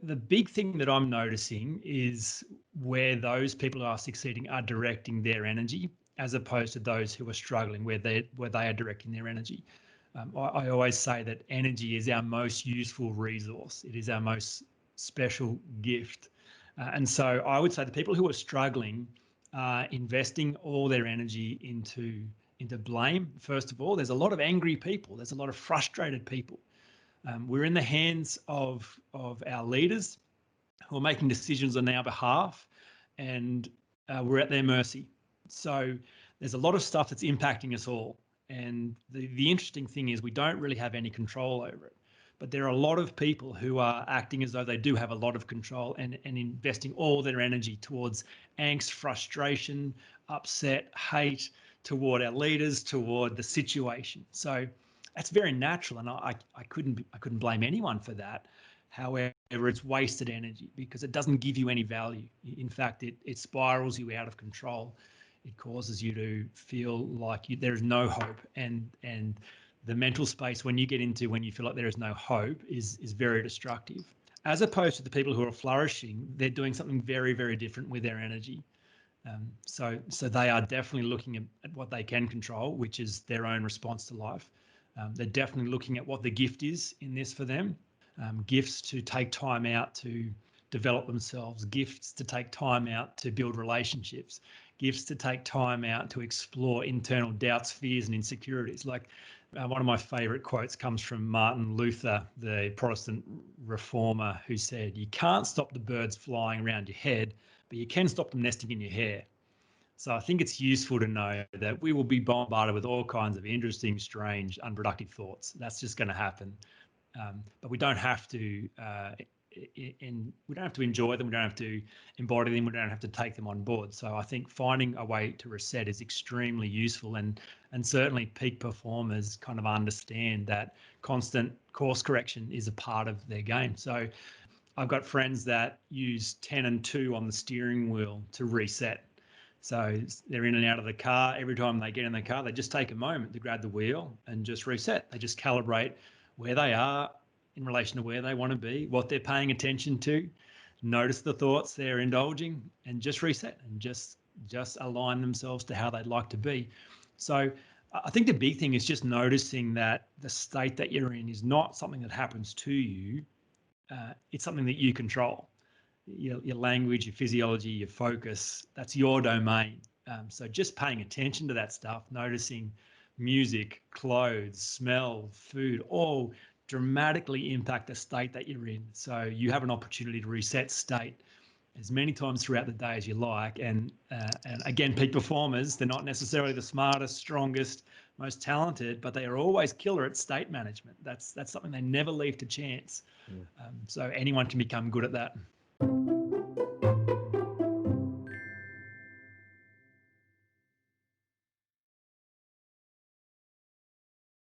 the big thing that I'm noticing is where those people who are succeeding are directing their energy, as opposed to those who are struggling, where they are directing their energy. I always say that energy is our most useful resource. It is our most special gift. And so I would say the people who are struggling are investing all their energy into blame. First of all, there's a lot of angry people. There's a lot of frustrated people. We're in the hands of our leaders who are making decisions on our behalf, and we're at their mercy. So there's a lot of stuff that's impacting us all. And the interesting thing is we don't really have any control over it. But there are a lot of people who are acting as though they do have a lot of control and investing all their energy towards angst, frustration, upset, hate toward our leaders, toward the situation. So that's very natural, and I couldn't blame anyone for that. However, it's wasted energy because it doesn't give you any value. In fact, it spirals you out of control. It causes you to feel like there is no hope, and the mental space when you get into when you feel like there is no hope is very destructive. As opposed to the people who are flourishing, they're doing something very, very different with their energy. So they are definitely looking at what they can control, which is their own response to life. They're definitely looking at what the gift is in this for them. Gifts to take time out to develop themselves, gifts to take time out to build relationships, gifts to take time out to explore internal doubts, fears, and insecurities. Like one of my favorite quotes comes from Martin Luther, the Protestant reformer, who said, "You can't stop the birds flying around your head, but you can stop them nesting in your hair." So I think it's useful to know that we will be bombarded with all kinds of interesting, strange, unproductive thoughts. That's just going to happen. But we don't have to we don't have to enjoy them. We don't have to embody them. We don't have to take them on board. So I think finding a way to reset is extremely useful, and certainly peak performers kind of understand that constant course correction is a part of their game. So I've got friends that use 10 and 2 on the steering wheel to reset. So they're in and out of the car. Every time they get in the car, they just take a moment to grab the wheel and just reset. They just calibrate where they are in relation to where they want to be, what they're paying attention to, notice the thoughts they're indulging, and just reset and just align themselves to how they'd like to be. So I think the big thing is just noticing that the state that you're in is not something that happens to you. It's something that you control. Your language, your physiology, your focus, that's your domain. So just paying attention to that stuff, noticing music, clothes, smell, food, all dramatically impact the state that you're in. So you have an opportunity to reset state as many times throughout the day as you like. And again, peak performers, they're not necessarily the smartest, strongest, most talented, but they are always killer at state management. That's something they never leave to chance. So anyone can become good at that.